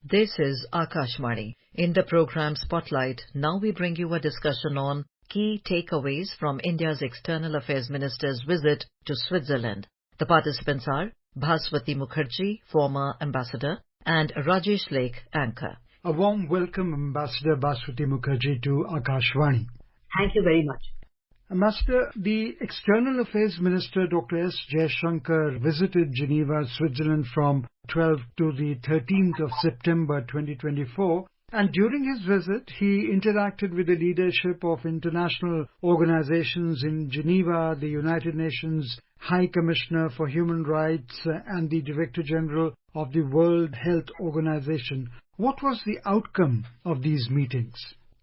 This is Akashvani. In the program Spotlight, now we bring you a discussion on key takeaways from India's External Affairs Minister's visit to Switzerland. The participants are Bhaswati Mukherjee, former ambassador, and Rajesh Lake, anchor. A warm welcome, Ambassador Bhaswati Mukherjee, to Akashvani. Thank you very much. Ambassador, the External Affairs Minister Dr. S. Jaishankar visited Geneva, Switzerland from 12th to the 13th of September 2024, and during his visit he interacted with the leadership of international organizations in Geneva, the United Nations High Commissioner for Human Rights and the Director General of the World Health Organization. What was the outcome of these meetings?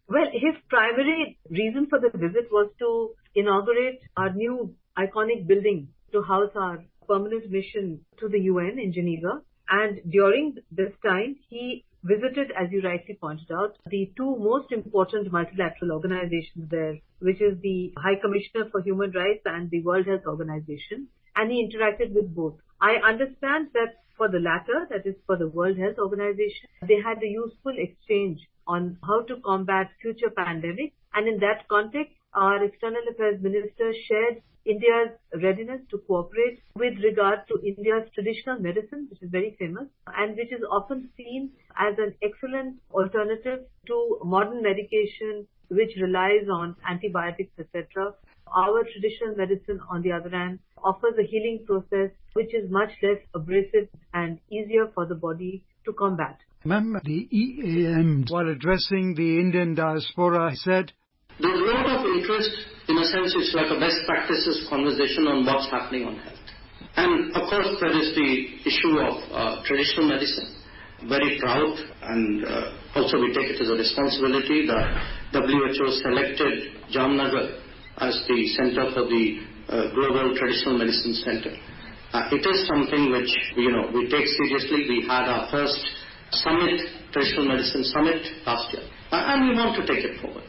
Well, his primary reason for the visit was to inaugurate our new iconic building to house our permanent mission to the UN in Geneva. And during this time, he visited, as you rightly pointed out, the two most important multilateral organizations there, which is the High Commissioner for Human Rights and the World Health Organization. And he interacted with both. I understand that for the latter, that is for the World Health Organization, they had a useful exchange on how to combat future pandemics. And in that context, our External Affairs Minister shared India's readiness to cooperate with regard to India's traditional medicine, which is very famous, and which is often seen as an excellent alternative to modern medication, which relies on antibiotics, etc. Our traditional medicine, on the other hand, offers a healing process which is much less abrasive and easier for the body to combat. Ma'am, the EAM, while addressing the Indian diaspora, said, "There's a lot of interest. In a sense, it's like a best practices conversation on what's happening on health. And of course, there is the issue of traditional medicine. Very proud, and also we take it as a responsibility. The WHO selected Jamnagar as the center for the Global Traditional Medicine Center. It is something which we take seriously. We had our first summit, Traditional Medicine Summit last year, and we want to take it forward.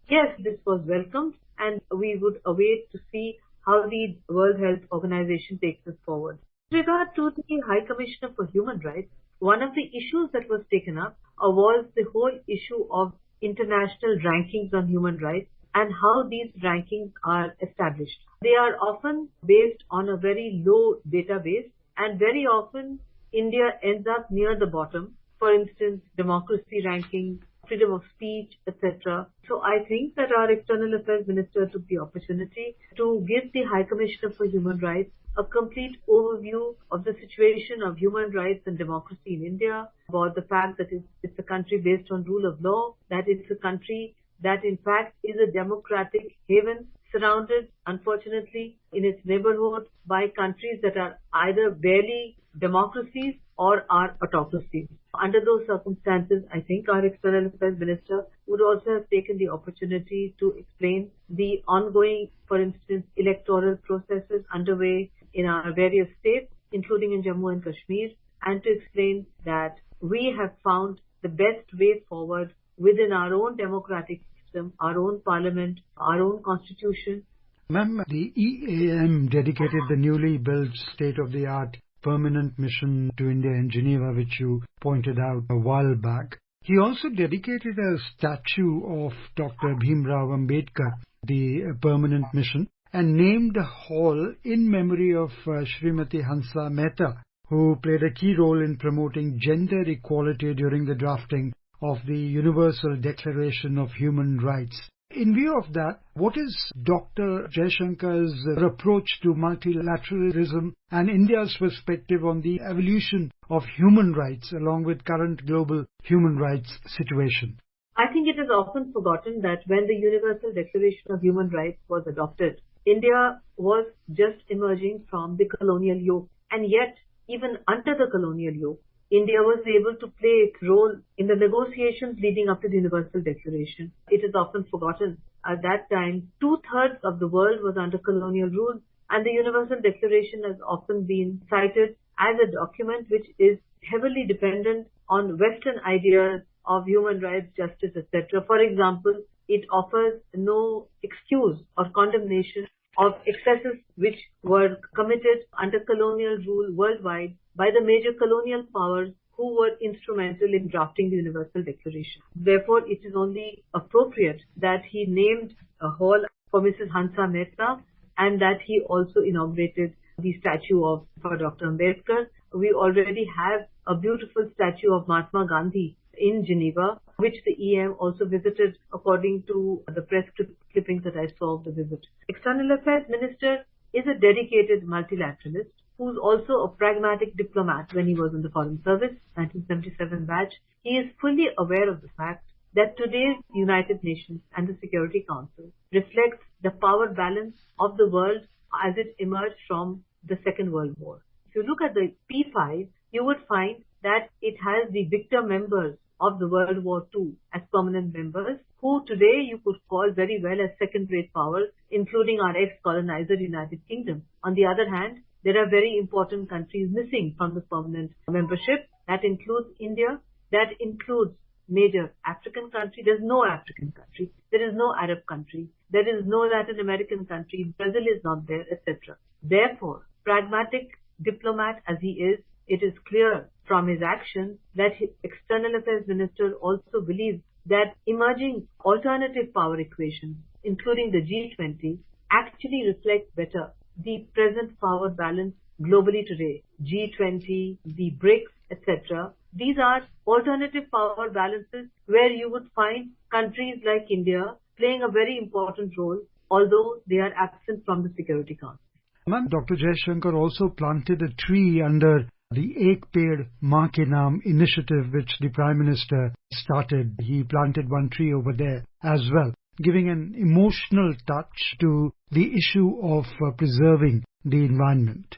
Yes, this was welcomed, and we would await to see how the World Health Organization takes this forward. With regard to the High Commissioner for Human Rights, one of the issues that was taken up was the whole issue of international rankings on human rights and how these rankings are established. They are often based on a very low database, and very often India ends up near the bottom. For instance, democracy rankings, freedom of speech, etc. So I think that our External Affairs Minister took the opportunity to give the High Commissioner for Human Rights a complete overview of the situation of human rights and democracy in India, about the fact that it's a country based on rule of law, that it's a country that in fact is a democratic haven, surrounded, unfortunately, in its neighborhood by countries that are either barely democracies or are autocracies. Under those circumstances, I think our External Affairs Minister would also have taken the opportunity to explain the ongoing, for instance, electoral processes underway in our various states, including in Jammu and Kashmir, and to explain that we have found the best way forward within our own democratic system, our own parliament, our own constitution. Ma'am, the EAM dedicated the newly built state-of-the-art permanent mission to India in Geneva, which you pointed out a while back. He also dedicated a statue of Dr. Bhimrao Ambedkar, the permanent mission, and named a hall in memory of Srimati Hansa Mehta, who played a key role in promoting gender equality during the drafting of the Universal Declaration of Human Rights. In view of that, what is Dr. Jaishankar's approach to multilateralism and India's perspective on the evolution of human rights along with current global human rights situation? I think it is often forgotten that when the Universal Declaration of Human Rights was adopted, India was just emerging from the colonial yoke. And yet, even under the colonial yoke, India was able to play its role in the negotiations leading up to the Universal Declaration. It is often forgotten. At that time, 2/3 of the world was under colonial rule, and the Universal Declaration has often been cited as a document which is heavily dependent on Western ideas of human rights, justice, etc. For example, it offers no excuse or condemnation of excesses which were committed under colonial rule worldwide by the major colonial powers who were instrumental in drafting the Universal Declaration. Therefore, it is only appropriate that he named a hall for Mrs. Hansa Mehta and that he also inaugurated the statue for Dr. Ambedkar. We already have a beautiful statue of Mahatma Gandhi in Geneva, which the EM also visited according to the press clippings that I saw of the visit. External Affairs Minister is a dedicated multilateralist who's also a pragmatic diplomat when he was in the Foreign Service, 1977 batch. He is fully aware of the fact that today's United Nations and the Security Council reflects the power balance of the world as it emerged from the Second World War. If you look at the P5, you would find that it has the victor members of the World War II as permanent members, who today you could call very well as second-rate powers, including our ex-colonizer United Kingdom. On the other hand, there are very important countries missing from the permanent membership. That includes India, that includes major African country. There's no African country. There is no Arab country. There is no Latin American country. Brazil is not there, etc. Therefore, pragmatic diplomat as he is, it is clear from his actions that his External Affairs Minister also believes that emerging alternative power equations, including the G20, actually reflect better the present power balance globally today. G20, the BRICS, etc. These are alternative power balances where you would find countries like India playing a very important role, although they are absent from the Security Council. Ma'am, Dr. Jaishankar also planted a tree under the Ek Ped Maa Ke Naam initiative which the Prime Minister started. He planted one tree over there as well, giving an emotional touch to the issue of preserving the environment.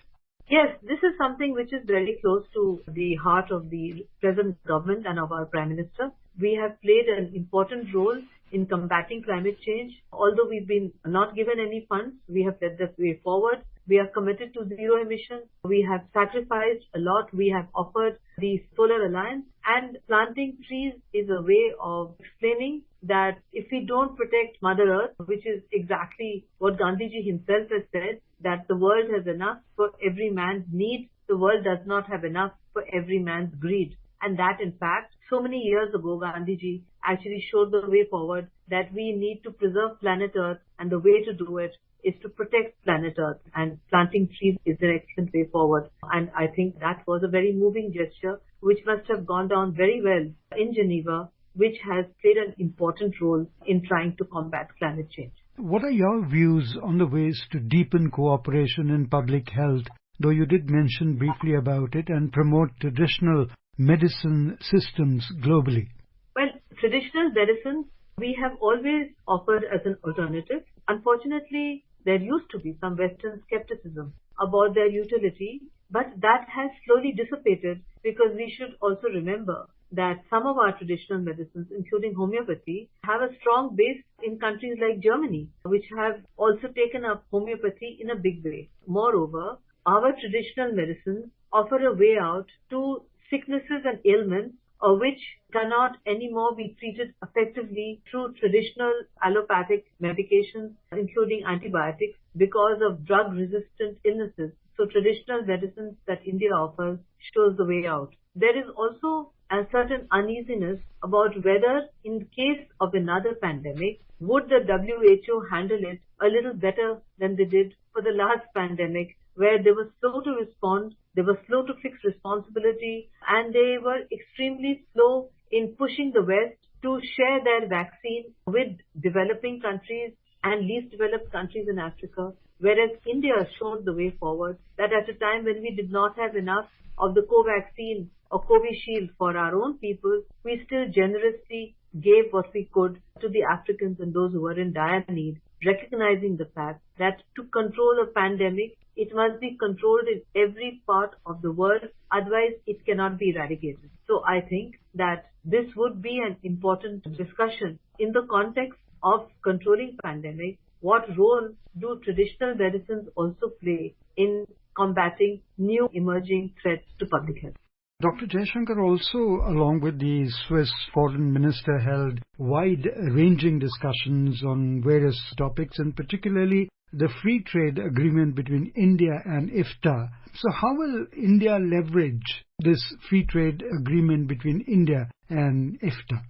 Yes, this is something which is very close to the heart of the present government and of our Prime Minister. We have played an important role in combating climate change. Although we've been not given any funds, we have led the way forward. We are committed to zero emissions. We have sacrificed a lot. We have offered the Solar Alliance, and planting trees is a way of explaining that if we don't protect Mother Earth, which is exactly what Gandhiji himself has said, that the world has enough for every man's need, the world does not have enough for every man's greed. And that, in fact, so many years ago, Gandhiji actually showed the way forward that we need to preserve planet Earth, and the way to do it is to protect planet Earth, and planting trees is an excellent way forward. And I think that was a very moving gesture which must have gone down very well in Geneva, which has played an important role in trying to combat climate change. What are your views on the ways to deepen cooperation in public health, though you did mention briefly about it, and promote traditional medicine systems globally? Well, traditional medicines we have always offered as an alternative. Unfortunately, there used to be some Western skepticism about their utility, but that has slowly dissipated, because we should also remember that some of our traditional medicines, including homeopathy, have a strong base in countries like Germany, which have also taken up homeopathy in a big way. Moreover, our traditional medicines offer a way out to sicknesses and ailments which cannot anymore be treated effectively through traditional allopathic medications, including antibiotics, because of drug-resistant illnesses. So traditional medicines that India offers shows the way out. There is also a certain uneasiness about whether, in case of another pandemic, would the WHO handle it a little better than they did for the last pandemic, where they were slow to respond, they were slow to fix responsibility, and they were extremely slow in pushing the West to share their vaccine with developing countries and least developed countries in Africa. Whereas India showed the way forward, that at a time when we did not have enough of the Covaxin or Covishield for our own people, we still generously gave what we could to the Africans and those who were in dire need, recognizing the fact that to control a pandemic, it must be controlled in every part of the world, otherwise it cannot be eradicated. So I think that this would be an important discussion in the context of controlling pandemic. What role do traditional medicines also play in combating new emerging threats to public health? Dr. Jaishankar also, along with the Swiss foreign minister, held wide-ranging discussions on various topics, and particularly the free trade agreement between India and IFTA. So how will India leverage this free trade agreement between India and EFTA?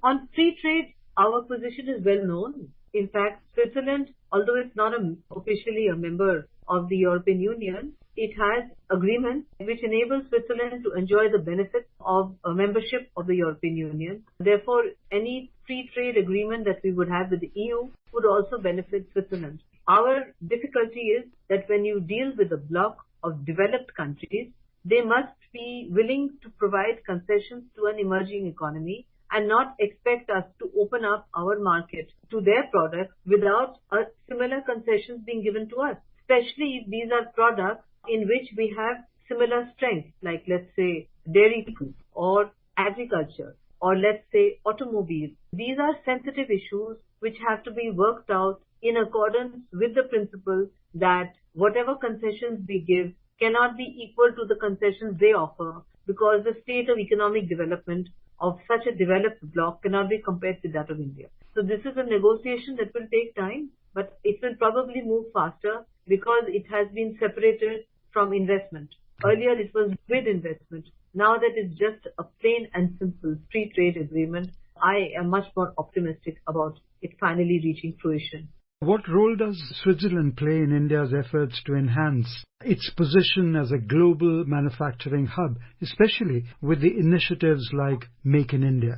On free trade, our position is well known. In fact, Switzerland, although it's not officially a member of the European Union, it has agreements which enable Switzerland to enjoy the benefits of a membership of the European Union. Therefore, any free trade agreement that we would have with the EU would also benefit Switzerland. Our difficulty is that when you deal with a bloc of developed countries, they must be willing to provide concessions to an emerging economy and not expect us to open up our market to their products without similar concessions being given to us, especially if these are products in which we have similar strengths, like let's say dairy food or agriculture or let's say automobiles. These are sensitive issues which have to be worked out in accordance with the principle that whatever concessions we give cannot be equal to the concessions they offer, because the state of economic development of such a developed bloc cannot be compared with that of India. So this is a negotiation that will take time, but it will probably move faster because it has been separated from investment. Earlier it was with investment. Now that it's just a plain and simple free trade agreement, I am much more optimistic about it finally reaching fruition. What role does Switzerland play in India's efforts to enhance its position as a global manufacturing hub, especially with the initiatives like Make in India?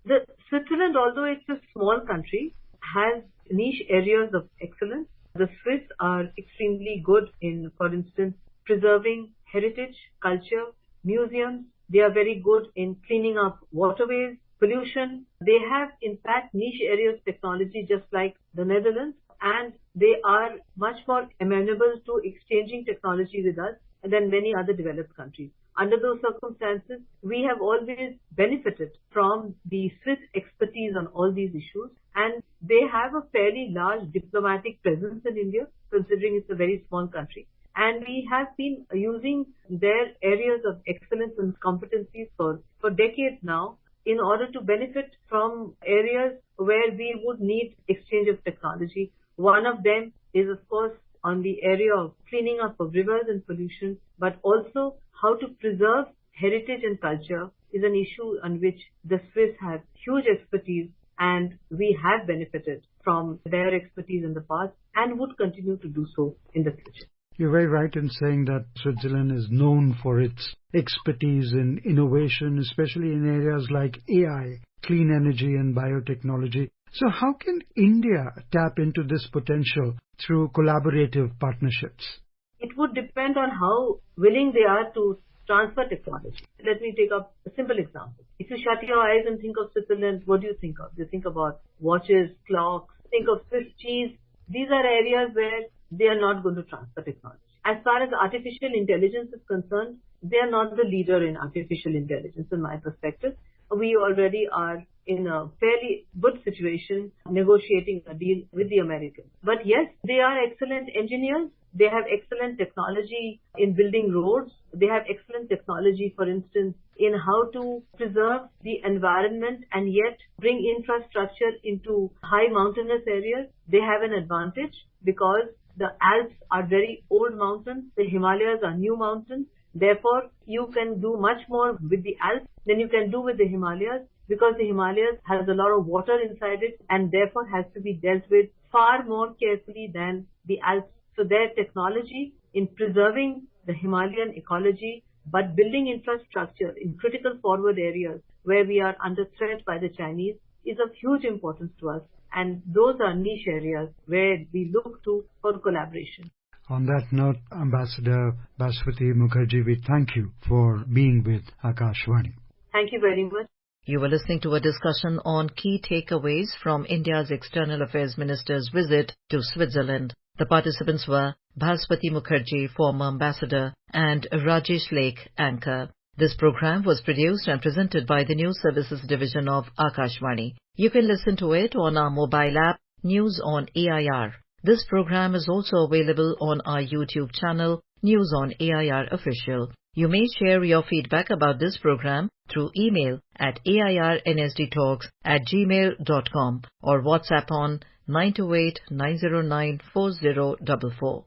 Switzerland, although it's a small country, has niche areas of excellence. The Swiss are extremely good in, for instance, preserving heritage, culture, museums. They are very good in cleaning up waterways, pollution. They have, in fact, niche areas of technology just like the Netherlands, and they are much more amenable to exchanging technology with us than many other developed countries. Under those circumstances, we have always benefited from the Swiss expertise on all these issues, and they have a fairly large diplomatic presence in India, considering it's a very small country. And we have been using their areas of excellence and competencies for decades now in order to benefit from areas where we would need exchange of technology. One of them is, of course, on the area of cleaning up of rivers and pollution, but also how to preserve heritage and culture is an issue on which the Swiss have huge expertise, and we have benefited from their expertise in the past and would continue to do so in the future. You're very right in saying that Switzerland is known for its expertise in innovation, especially in areas like AI, clean energy and biotechnology. So how can India tap into this potential through collaborative partnerships? It would depend on how willing they are to transfer technology. Let me take up a simple example. If you shut your eyes and think of Switzerland, what do you think of? You think about watches, clocks, think of Swiss cheese. These are areas where they are not going to transfer technology. As far as artificial intelligence is concerned, they are not the leader in artificial intelligence in my perspective. We already are in a fairly good situation negotiating a deal with the Americans. But yes, they are excellent engineers. They have excellent technology in building roads. They have excellent technology, for instance, in how to preserve the environment and yet bring infrastructure into high mountainous areas. They have an advantage because the Alps are very old mountains. The Himalayas are new mountains. Therefore, you can do much more with the Alps than you can do with the Himalayas, because the Himalayas has a lot of water inside it and therefore has to be dealt with far more carefully than the Alps. So their technology in preserving the Himalayan ecology but building infrastructure in critical forward areas where we are under threat by the Chinese is of huge importance to us. And those are niche areas where we look to for collaboration. On that note, Ambassador Bhaswati Mukherjee, we thank you for being with Akashvani. Thank you very much. You were listening to a discussion on key takeaways from India's External Affairs Minister's visit to Switzerland. The participants were Bhaswati Mukherjee, former ambassador, and Rajesh Lake, anchor. This program was produced and presented by the News Services Division of Akashvani. You can listen to it on our mobile app, News on AIR. This program is also available on our YouTube channel, News on AIR Official. You may share your feedback about this program through email at airnsdtalks@gmail.com or WhatsApp on 928-909-4044.